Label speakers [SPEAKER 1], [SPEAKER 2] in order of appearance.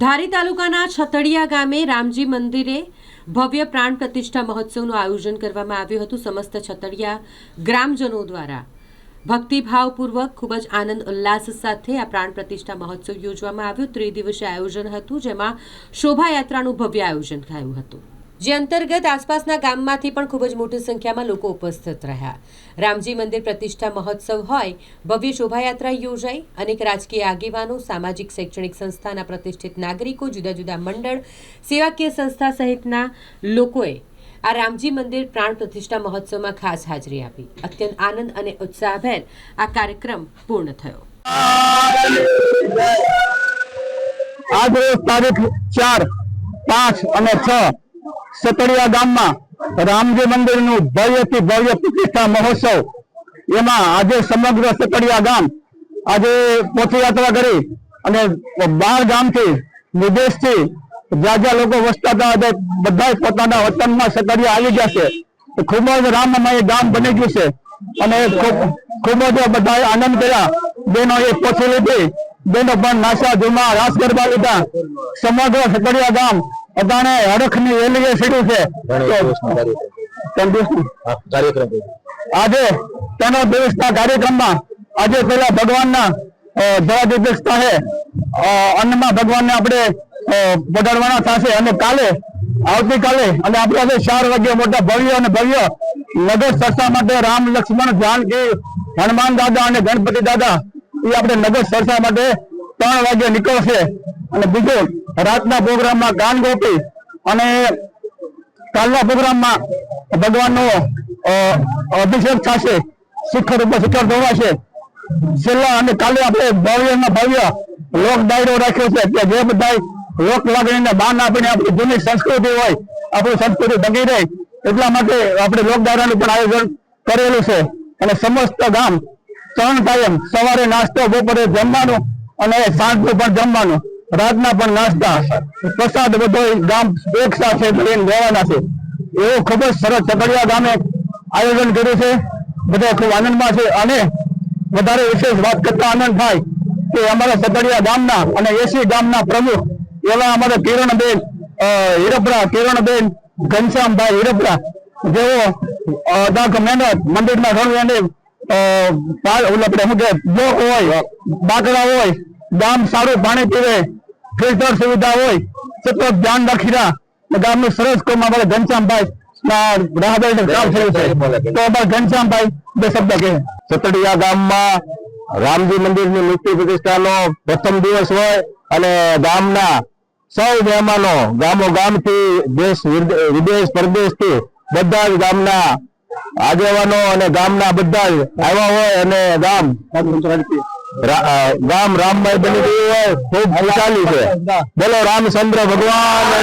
[SPEAKER 1] ધારી તાલુકાના છતડિયા ગામે રામજી મંદિરે ભવ્ય પ્રાણ પ્રતિષ્ઠા મહોત્સવનું આયોજન કરવામાં આવ્યું હતું। સમસ્ત છતડિયા ગ્રામજનો દ્વારા ભક્તિભાવપૂર્વક ખૂબ જ આનંદ ઉલ્લાસ સાથે આ પ્રાણ પ્રતિષ્ઠા મહોત્સવ યોજવામાં આવ્યો। ત્રિદિવસીય આયોજન હતું, જેમાં શોભાયાત્રાનું ભવ્ય આયોજન થયું હતું, જે અંતર્ગત આસપાસના ગામમાંથી પણ ખૂબ જ મોટી સંખ્યામાં લોકો ઉપસ્થિત રહ્યા। રામજી મંદિર પ્રતિષ્ઠા મહોત્સવ હોય, ભવ્ય શોભાયાત્રા યોજાઈ। અનેક રાજકીય આગેવાનો, સામાજિક શૈક્ષણિક સંસ્થાના પ્રતિષ્ઠિત નાગરિકો, જુદા જુદા મંડળ, સેવાકીય સંસ્થા સહિતના લોકોએ આ રામજી મંદિર પ્રાણ પ્રતિષ્ઠા મહોત્સવમાં ખાસ હાજરી આપી। અત્યંત આનંદ અને ઉત્સાહભેર આ કાર્યક્રમ પૂર્ણ થયો।
[SPEAKER 2] આજ તારીખ 4, 5 અને 6 સતડિયા ગામમાં રામજી મંદિરનું ભવ્યથી ભવ્ય પ્રતિષ્ઠા મહોત્સવ, એમાં આજે સમગ્ર સતડિયા ગામ આજે પથયાત્રા કરી અને 12 ગામથી, વિદેશથી જ્યાં લોકો વસતા હતા બધા પોતાના વતનમાં સતડિયા આવી ગયા છે। ખૂબ જ રામમય ગામ બની ગયું છે અને ખૂબ જ બધા આનંદ કર્યા। બહેનોએ પોથી લીધી, બહેનો પણ નાસા ઝુમા રાસ ગરબા લીધા। સમગ્ર સતડિયા ગામ અટાણે હરખની વેલીએ સીડ્યું છે। આજે 3 દિવસના કાર્યક્રમમાં આજે પેલા ભગવાનના ધરાધીપેક્ષ છે, અન્નમાં ભગવાનને આપણે પધારવાના થશે અને આવતીકાલે અને આપણે 4 વાગે મોટા ભવ્ય અને ભવ્ય નગર સરસા માટે રામ, લક્ષ્મણ, જાનકી, હનુમાન દાદા અને ગણપતિ દાદા એ આપણે નગર સરસા માટે 3 વાગે નીકળશે। અને બીજું રાતના પ્રોગ્રામમાં ગાન ગોપી અને કાલના પ્રોગ્રામમાં ભગવાનનો અભિષેક થશે, શિખર ઉપર શિખર ધોવાશે। છેલ્લા અને કાલે આપણે ભવ્યમાં ભવ્ય લોક ડાયરો રાખ્યો છે કે જે બધા લોક લાગણીને બાન આપીને આપણી જૂની સંસ્કૃતિ હોય, આપણી સંસ્કૃતિ ભગી રહે એટલા માટે આપણે લોક ડાયરાનું પણ આયોજન કરેલું છે। અને સમસ્ત ગામ 3 ટાઈમ, સવારે નાસ્તો, બપોરે જમવાનું અને સાંજનું પણ જમવાનું, રાતના પણ નાસ્તા, પ્રસાદ બધો ગામ એક સાથે લઈને રહેવાના છે। એવું ખૂબ જ સરસ સતડિયા ગામે આયોજન કર્યું છે। બધા ખૂબ આનંદમાં છે અને વધારે વિશેષ વાત કરતા આનંદ થાય કે અમારા સતડિયા ગામના અને 80 ગામના પ્રમુખ એવા અમારા કિરણબેન હિરપરા, કિરણબેન ઘનશ્યામભાઈ હિરપરા, જેઓ અડાક મહેનત મંદિરના રણવેને હોય, બાકડા હોય, ગામ સારું પાણી પીવે, ફિલ્ટર સુવિધા હોય, સતત ધ્યાન રાખી રહ્યા ગામનું સરસ કામ અમારે ઘનશ્યામભાઈ કામ થયું છે। તો અમારા ઘનશ્યામભાઈ 2 શબ્દ કહે। સતડિયા ગામમાં રામજી મંદિરની મૂર્તિ પ્રતિષ્ઠાનો પ્રથમ દિવસ હોય અને ગામના સૌ મહેમાનો ગામો ગામથી, દેશ વિદેશ પરદેશથી બધા જ ગામના આગેવાનો અને ગામના બધા જ આવ્યા હોય અને ગામ રામમય બની ગયું હોય, ખૂબ ખુશાલી છે। બોલો રામચંદ્ર ભગવાન।